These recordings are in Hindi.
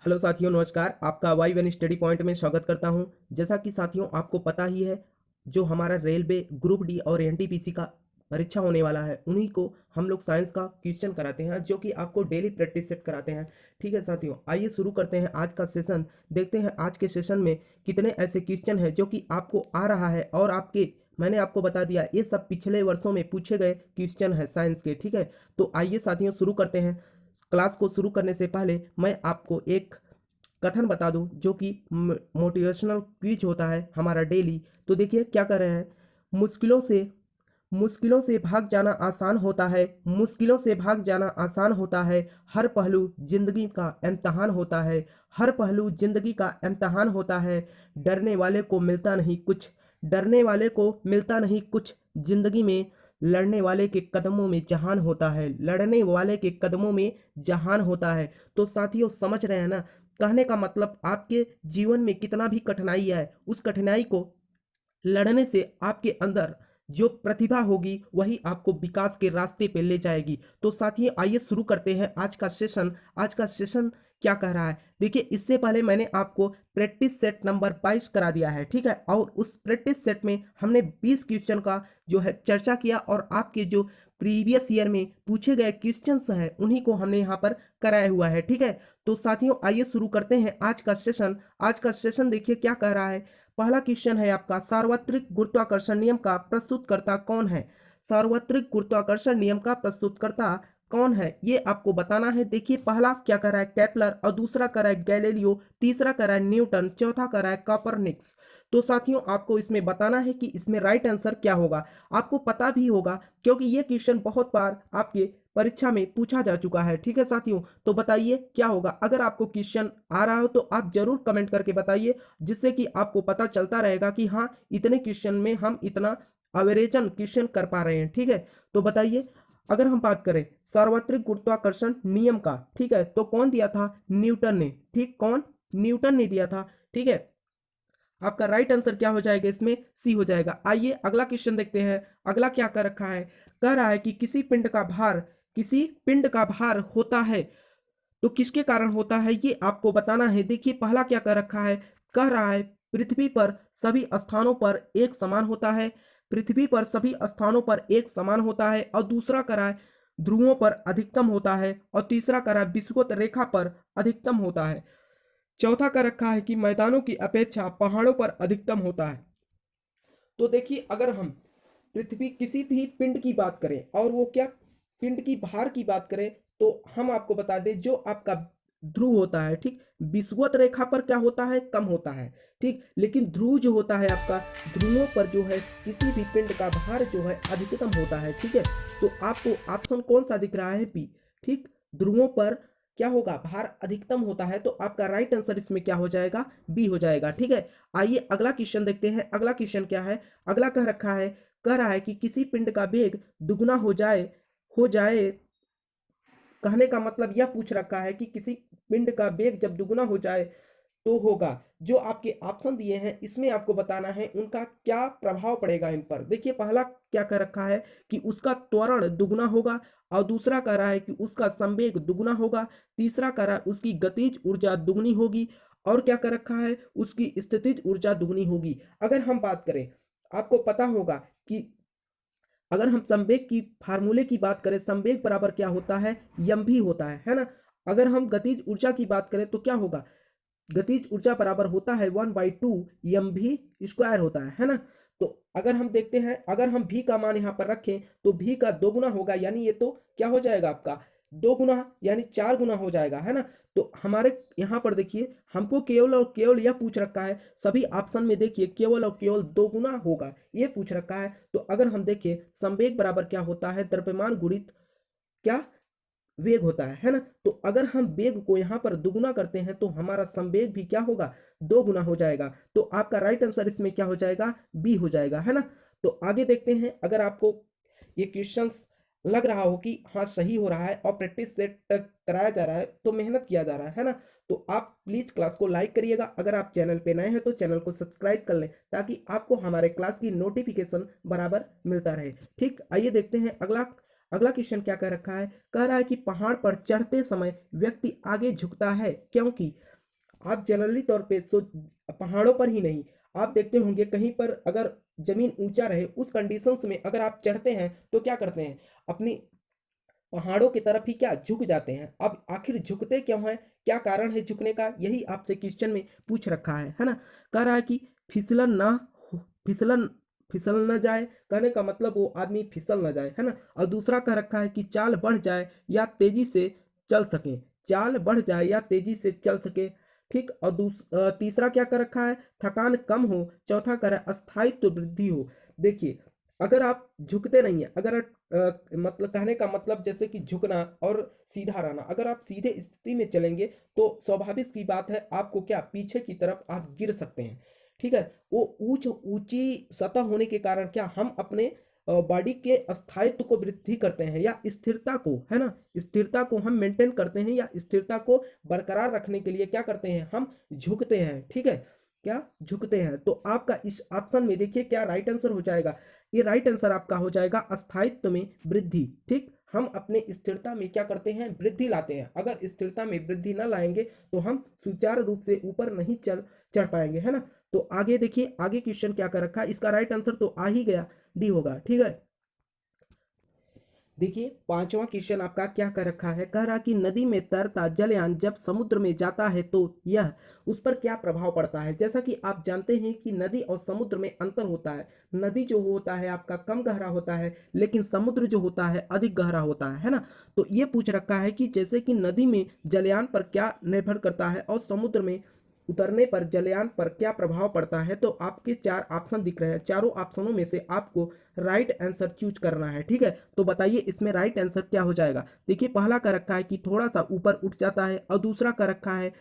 हेलो साथियों, नमस्कार। आपका वाई वन स्टडी पॉइंट में स्वागत करता हूं। जैसा कि साथियों आपको पता ही है, जो हमारा रेलवे ग्रुप डी और एनटीपीसी का परीक्षा होने वाला है, उन्हीं को हम लोग साइंस का क्वेश्चन कराते हैं, जो कि आपको डेली प्रैक्टिस सेट कराते हैं। ठीक है साथियों, आइए शुरू करते हैं आज का सेशन। देखते हैं आज के सेशन में कितने ऐसे क्वेश्चन हैं जो कि आपको आ रहा है, और मैंने आपको बता दिया ये सब पिछले वर्षों में पूछे गए क्वेश्चन है साइंस के। ठीक है, तो आइए साथियों शुरू करते हैं। क्लास को शुरू करने से पहले मैं आपको एक कथन बता दूं, जो कि मोटिवेशनल क्विज होता है हमारा डेली। तो देखिए क्या कर रहे हैं। मुश्किलों से भाग जाना आसान होता है, मुश्किलों से भाग जाना आसान होता है। हर पहलू जिंदगी का इम्तहान होता है, हर पहलू जिंदगी का इम्तहान होता है। डरने वाले को मिलता नहीं कुछ, डरने वाले को मिलता नहीं कुछ जिंदगी में। लड़ने वाले के कदमों में जहान होता है, लड़ने वाले के कदमों में जहान होता है। तो साथियों समझ रहे हैं ना, कहने का मतलब आपके जीवन में कितना भी कठिनाई है, उस कठिनाई को लड़ने से आपके अंदर जो प्रतिभा होगी वही आपको विकास के रास्ते पे ले जाएगी। तो साथियों आइए शुरू करते हैं आज का सेशन। आज का सेशन क्या कह रहा है, देखिए। इससे पहले मैंने आपको प्रैक्टिस सेट नंबर 22 करा दिया है, ठीक है। और उस प्रैक्टिस सेट में हमने 20 क्वेश्चन का जो है चर्चा किया, और आपके जो प्रीवियस ईयर में पूछे गए क्वेश्चंस हैं उन्हीं को हमने यहाँ पर कराया हुआ है, ठीक है। तो साथियों आइए शुरू करते हैं आज का सेशन। आज का सेशन देखिए क्या कह रहा है। पहला क्वेश्चन है आपका, सार्वत्रिक गुरुत्वाकर्षण नियम का प्रस्तुतकर्ता कौन है। सार्वत्रिक गुरुत्वाकर्षण नियम का प्रस्तुतकर्ता कौन है, ये आपको बताना है। देखिए पहला क्या कर रहा है, केपलर, और दूसरा कर रहा है गैलीलियो, तीसरा कर रहा है न्यूटन, चौथा कर रहा है कोपरनिकस। तो साथियों आपको इसमें बताना है कि इसमें राइट आंसर क्या होगा। आपको पता भी होगा क्योंकि ये क्वेश्चन बहुत बार आपके परीक्षा में पूछा जा चुका है, ठीक है साथियों। तो बताइए क्या होगा। अगर आपको क्वेश्चन आ रहा हो तो आप जरूर कमेंट करके बताइए, जिससे कि आपको पता चलता रहेगा कि हाँ इतने क्वेश्चन में हम इतना अवेरेजन क्वेश्चन कर पा रहे हैं, ठीक है। तो बताइए, अगर हम बात करें सार्वत्रिक गुरुत्वाकर्षण नियम का, ठीक है, तो कौन दिया था, न्यूटन ने। ठीक, कौन, न्यूटन ने दिया था, ठीक है। आपका राइट आंसर क्या हो जाएगा, इसमें सी हो जाएगा। आइए अगला क्वेश्चन देखते हैं। अगला क्या कर रखा है, कह रहा है कि किसी पिंड का भार होता है तो किसके कारण होता है, ये आपको बताना है। देखिए पहला क्या कर रखा है, कह रहा है पृथ्वी पर सभी स्थानों पर एक समान होता है, पृथ्वी पर सभी स्थानों पर एक समान होता है। और दूसरा कह रहा है ध्रुवों पर अधिकतम होता है, और तीसरा कह रहा है विषुवत रेखा पर अधिकतम होता है। चौथा का रखा है कि मैदानों की अपेक्षा पहाड़ों पर अधिकतम होता है। तो देखिए अगर हम पृथ्वी किसी भी पिंड की बात करें, और वो क्या, पिंड की भार की बात करें, तो हम आपको बता दें जो आपका ध्रुव होता है, ठीक, विषुवत रेखा पर क्या होता है, कम होता है, ठीक। लेकिन ध्रुव जो होता है आपका, ध्रुवों पर जो है किसी भी पिंड का भार जो है अधिकतम होता है, ठीक है। तो आपको ऑप्शन कौन सा दिख रहा है, बी, ठीक। ध्रुवों पर क्या होगा, भार अधिकतम होता है। तो आपका राइट आंसर इसमें क्या हो जाएगा, बी हो जाएगा, ठीक है। आइए अगला क्वेश्चन देखते हैं। अगला क्वेश्चन क्या है, अगला कह रहा है कि किसी पिंड का वेग दुगना हो जाए। कहने का मतलब यह पूछ रखा है कि किसी पिंड का वेग जब दुगना हो जाए तो होगा। जो आपके ऑप्शन दिए हैं इसमें आपको बताना है उनका क्या प्रभाव पड़ेगा इन पर। देखिए पहला क्या कह रखा है कि उसका त्वरण दुगना होगा, और दूसरा कह रहा है कि उसका संवेग दुगना होगा, तीसरा कह रहा है उसकी गतिज ऊर्जा दुगनी होगी, और क्या कर रखा है, उसकी स्थितिज ऊर्जा दुगनी होगी। अगर हम बात करें, आपको पता होगा कि अगर हम संवेग की फार्मूले की बात करें, संवेग बराबर क्या होता है, यम भी होता है ना। अगर हम गतिज ऊर्जा की बात करें तो क्या होगा, गतिज ऊर्जा बराबर होता है 1/2 एम भी स्क्वायर होता है ना। तो अगर हम देखते हैं, अगर हम भी का मान यहाँ पर रखें तो भी का 2 गुना होगा, यानी ये तो क्या हो जाएगा आपका 2 गुना, यानी 4 गुना हो जाएगा, है ना। तो हमारे यहाँ पर देखिए हमको केवल और केवल यह पूछ रखा है, सभी ऑप्शन में देखिए केवल और केवल 2 गुना होगा ये पूछ रखा है। तो अगर हम देखें संवेग बराबर क्या होता है, द्रव्यमान गुणित क्या, वेग होता है ना। तो अगर हम वेग को यहाँ पर दुगुना करते हैं तो हमारा संवेग भी क्या होगा, 2 गुना हो जाएगा। तो आपका राइट आंसर इसमें क्या हो जाएगा, बी हो जाएगा, है ना। तो आगे देखते हैं। अगर आपको ये क्वेश्चंस लग रहा हो कि हाँ सही हो रहा है और प्रैक्टिस सेट कराया जा रहा है, तो मेहनत किया जा रहा है ना, तो आप प्लीज क्लास को लाइक करिएगा। अगर आप चैनल पे नए हैं तो चैनल को सब्सक्राइब कर लें, ताकि आपको हमारे क्लास की नोटिफिकेशन बराबर मिलता रहे, ठीक। आइए देखते हैं अगला। अगला क्वेश्चन क्या कह रखा है, कह रहा है कि पहाड़ पर चढ़ते समय व्यक्ति आगे झुकता है क्योंकि, आप जनरली तौर पे पहाड़ों पर ही नहीं, आप देखते होंगे कहीं पर अगर जमीन ऊंचा रहे उस कंडीशंस में अगर आप चढ़ते हैं तो क्या करते हैं, अपनी पहाड़ों की तरफ ही क्या झुक जाते हैं। अब आखिर झुकते क्यों हैं, क्या कारण है झुकने का, यही आपसे क्वेश्चन में पूछ रखा है ना। कह रहा है कि फिसलन ना फिसलन फिसल न जाए, कहने का मतलब वो आदमी फिसल न जाए, है ना। और दूसरा कह रखा है कि चाल बढ़ जाए या तेजी से चल सके, चाल बढ़ जाए या तेजी से चल सके। ठीक। और तीसरा क्या कर रखा है, थकान कम हो। चौथा कर अस्थायित्व वृद्धि हो। देखिए, अगर आप झुकते नहीं है, अगर मतलब कहने का मतलब जैसे कि झुकना और सीधा रहना, अगर आप सीधे स्थिति में चलेंगे तो स्वाभाविक सी बात है आपको क्या पीछे की तरफ आप गिर सकते हैं। ठीक है। वो ऊंची सतह होने के कारण क्या हम अपने बॉडी के स्थायित्व को वृद्धि करते हैं या स्थिरता को, है ना, स्थिरता को हम मेंटेन करते हैं या स्थिरता को बरकरार रखने के लिए क्या करते हैं, हम झुकते हैं। ठीक है, क्या झुकते हैं। तो आपका इस ऑप्शन में देखिए क्या राइट आंसर हो जाएगा, ये राइट आंसर आपका हो जाएगा अस्थायित्व में वृद्धि। ठीक, हम अपने स्थिरता में क्या करते हैं, वृद्धि लाते हैं। अगर स्थिरता में वृद्धि ना लाएंगे तो हम सुचारू रूप से ऊपर नहीं चढ़ पाएंगे, है ना। तो आगे देखिए, आगे क्वेश्चन क्या कर रखा है, इसका राइट आंसर तो आ ही गया, डी होगा। ठीक है। देखिए पांचवा क्वेश्चन आपका क्या कर रखा है, कह रहा कि नदी में तैरता जलयान जब समुद्र में जाता है तो यह उस पर क्या प्रभाव पड़ता है। जैसा कि आप जानते हैं कि नदी और समुद्र में अंतर होता है। नदी जो होता है आपका कम गहरा होता है, लेकिन समुद्र जो होता है अधिक गहरा होता है ना। तो ये पूछ रखा है कि जैसे कि नदी में जलयान पर क्या निर्भर करता है और समुद्र में उतरने पर जलयान पर क्या प्रभाव पड़ता है। तो आपके चार ऑप्शन दिख रहे हैं, चारों ऑप्शनों में से आपको राइट आंसर चूज करना है। ठीक है, तो बताइए इसमें राइट आंसर क्या हो जाएगा। देखिए पहला का रखा है कि थोड़ा सा ऊपर उठ जाता है, और दूसरा का रखा है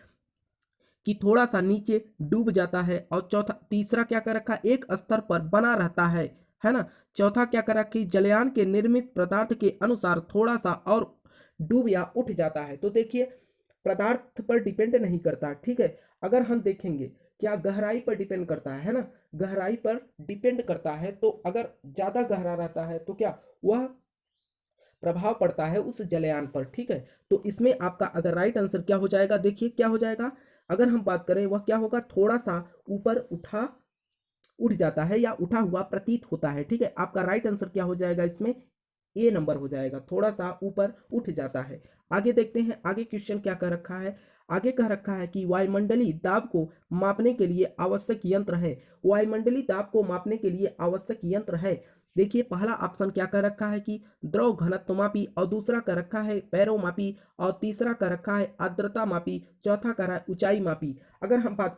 कि थोड़ा सा नीचे डूब जाता है, और चौथा तीसरा क्या कर रखा है, एक स्तर पर बना रहता है ना। चौथा क्या कर रखा है, जलयान के निर्मित पदार्थ के अनुसार थोड़ा सा और डूब या उठ जाता है। तो देखिए पदार्थ पर डिपेंड नहीं करता। ठीक है, अगर हम देखेंगे क्या गहराई पर डिपेंड करता है ना, गहराई पर डिपेंड करता है। तो अगर ज्यादा गहरा रहता है तो क्या वह प्रभाव पड़ता है उस जलयान पर। ठीक है, तो इसमें आपका अगर राइट आंसर क्या हो जाएगा, देखिए क्या हो जाएगा, अगर हम बात करें वह क्या होगा, थोड़ा सा ऊपर उठ जाता है या उठा हुआ प्रतीत होता है। ठीक है, आपका राइट आंसर क्या हो जाएगा, इसमें ए नंबर हो जाएगा, थोड़ा सा ऊपर उठ जाता है। आगे देखते हैं, आगे क्वेश्चन क्या कर रखा है। आगे कह रखा है कि वायुमंडलीय दाब को मापने के लिए आवश्यक यंत्र है। वायुमंडलीय दाब को मापने के लिए आवश्यक यंत्र है। देखिए पहला ऑप्शन क्या कर रखा है कि द्रव घनत्व मापी, और दूसरा कर रखा है पैरो मापी, और तीसरा कर रखा है आर्द्रता मापी, चौथा कर रहा है ऊंचाई मापी। अगर हम बात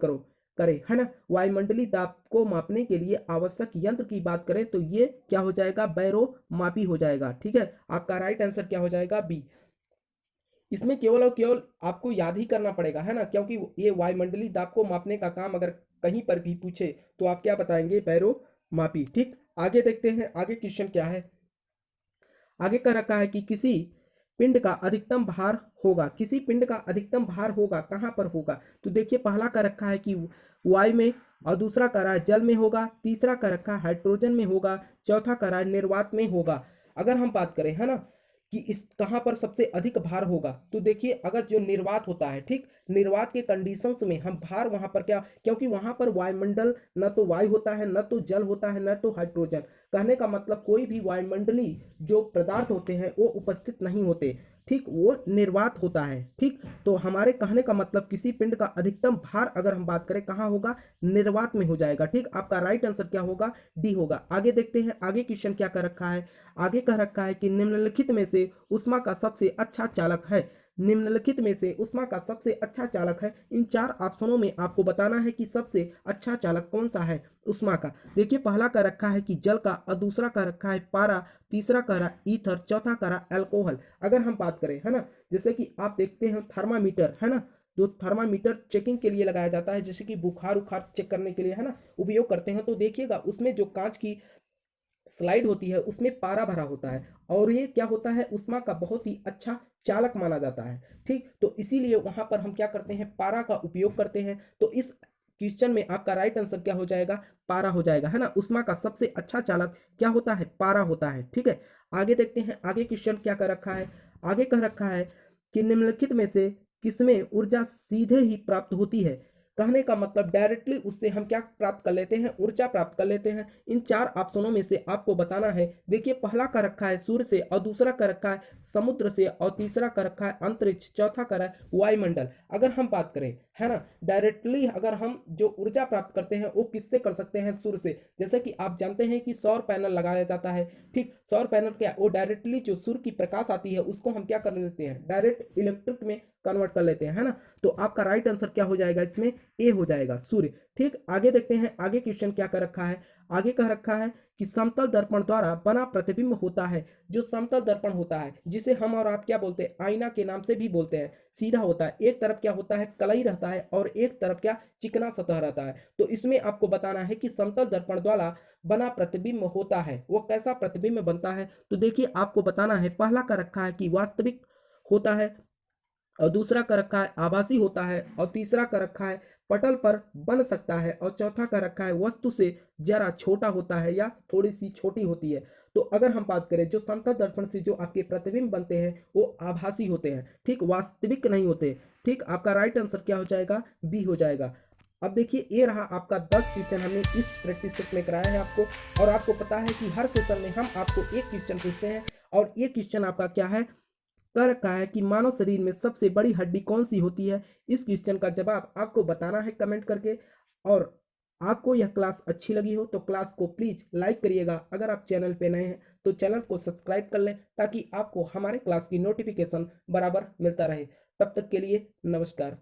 करें, है ना, वायुमंडलीय दाब को मापने के लिए आवश्यक यंत्र की बात करें तो ये क्या हो जाएगा, बैरो मापी हो जाएगा। ठीक है, आपका राइट आंसर क्या हो जाएगा, बी। इसमें केवल और केवल आपको याद ही करना पड़ेगा, है ना, क्योंकि ये वायुमंडलीय दाब को मापने का काम अगर कहीं पर भी पूछे तो आप क्या बताएंगे, बैरो मापी। ठीक, आगे देखते हैं आगे क्वेश्चन क्या है। आगे का रखा है कि किसी पिंड का अधिकतम भार होगा, किसी पिंड का अधिकतम भार होगा कहाँ पर होगा। तो देखिए पहला का रखा है कि वायु में, और दूसरा का रहा है जल में होगा, तीसरा का रखा है हाइड्रोजन में होगा, चौथा का रहा है निर्वात में होगा। अगर हम बात करें, है ना, कि इस कहाँ पर सबसे अधिक भार होगा, तो देखिए अगर जो निर्वात होता है, ठीक, निर्वात के कंडीशंस में हम भार वहां पर क्या, क्योंकि वहां पर वायुमंडल न तो वायु होता है, न तो जल होता है, न तो हाइड्रोजन। कहने का मतलब कोई भी वायुमंडलीय जो पदार्थ होते हैं वो उपस्थित नहीं होते। ठीक, वो निर्वात होता है। ठीक, तो हमारे कहने का मतलब किसी पिंड का अधिकतम भार अगर हम बात करें कहाँ होगा, निर्वात में हो जाएगा। ठीक, आपका राइट आंसर क्या होगा, डी होगा। आगे देखते हैं आगे क्वेश्चन क्या कर रखा है। आगे कह रखा है कि निम्नलिखित में से ऊष्मा का सबसे अच्छा चालक है। निम्नलिखित में से ऊष्मा का सबसे अच्छा चालक है। इन चार ऑप्शनों में आपको बताना है कि सबसे अच्छा चालक कौन सा है ऊष्मा का। देखिए पहला का रखा है कि जल का, और दूसरा का रखा है पारा, तीसरा का रहा ईथर, चौथा का रहा अल्कोहल। अगर हम बात करें, है ना, जैसे कि आप देखते हैं थर्मामीटर, है ना, जो थर्मामीटर चेकिंग के लिए लगाया जाता है, जैसे कि बुखार उखार चेक करने के लिए, है ना, उपयोग करते हैं, तो देखिएगा उसमें जो कांच की स्लाइड होती है उसमें पारा भरा होता है, और ये क्या होता है, ऊष्मा का बहुत ही अच्छा चालक माना जाता है। ठीक, तो इसीलिए वहां पर हम क्या करते हैं, पारा का उपयोग करते हैं। तो इस क्वेश्चन में आपका राइट आंसर क्या हो जाएगा, पारा हो जाएगा, है ना। ऊष्मा का सबसे अच्छा चालक क्या होता है, पारा होता है। ठीक है, आगे देखते हैं आगे क्वेश्चन क्या कर रखा है। आगे कह रखा है कि निम्नलिखित में से किसमें ऊर्जा सीधे ही प्राप्त होती है। कहने का मतलब डायरेक्टली उससे हम क्या प्राप्त कर लेते हैं, ऊर्जा प्राप्त कर लेते हैं। इन चार ऑप्शनों में से आपको बताना है। देखिए पहला का रखा है सूर्य से, और दूसरा का रखा है समुद्र से, और तीसरा का रखा है अंतरिक्ष, चौथा का रहा है वायुमंडल। अगर हम बात करें, है ना, डायरेक्टली अगर हम जो ऊर्जा प्राप्त करते हैं वो किससे कर सकते हैं, सूर्य से। जैसे कि आप जानते हैं कि सौर पैनल लगाया जाता है, ठीक। सौर पैनल क्या, वो डायरेक्टली जो सूर्य की प्रकाश आती है उसको हम क्या कर लेते हैं, डायरेक्ट इलेक्ट्रिक में कन्वर्ट कर लेते हैं, है ना। तो आपका राइट आंसर क्या हो जाएगा इसमें, ए हो जाएगा, सूर्य। ठीक, आगे देखते हैं आगे क्वेश्चन क्या कर रखा है। आगे कह रखा है कि समतल दर्पण द्वारा बना प्रतिबिंब होता है। जो समतल दर्पण होता है, जिसे हम और आप क्या बोलते हैं, आईना के नाम से भी बोलते हैं, सीधा होता है। एक तरफ क्या होता है, कलई रहता है, और एक तरफ क्या, चिकना सतह रहता है। तो इसमें आपको बताना है कि समतल दर्पण द्वारा बना प्रतिबिंब होता है, वो कैसा प्रतिबिंब बनता है। तो देखिए आपको बताना है, पहला का रखा है कि वास्तविक होता है, और दूसरा का रखा है आभासी होता है, और तीसरा का रखा है पटल पर बन सकता है, और चौथा का रखा है वस्तु से जरा छोटा होता है या थोड़ी सी छोटी होती है। तो अगर हम बात करें, जो समतल दर्पण से जो आपके प्रतिबिंब बनते हैं वो आभासी होते हैं, ठीक, वास्तविक नहीं होते। ठीक, आपका राइट आंसर क्या हो जाएगा, बी हो जाएगा। अब देखिए ये रहा आपका 10 क्वेश्चन हमने इस प्रैक्टिस सेट में कराया है आपको। और आपको पता है कि हर सेशन में हम आपको एक क्वेश्चन पूछते हैं, और ये क्वेश्चन आपका क्या है, कह रखा है कि मानव शरीर में सबसे बड़ी हड्डी कौन सी होती है। इस क्वेश्चन का जवाब आपको बताना है कमेंट करके। और आपको यह क्लास अच्छी लगी हो तो क्लास को प्लीज लाइक करिएगा। अगर आप चैनल पे नए हैं तो चैनल को सब्सक्राइब कर लें, ताकि आपको हमारे क्लास की नोटिफिकेशन बराबर मिलता रहे। तब तक के लिए नमस्कार।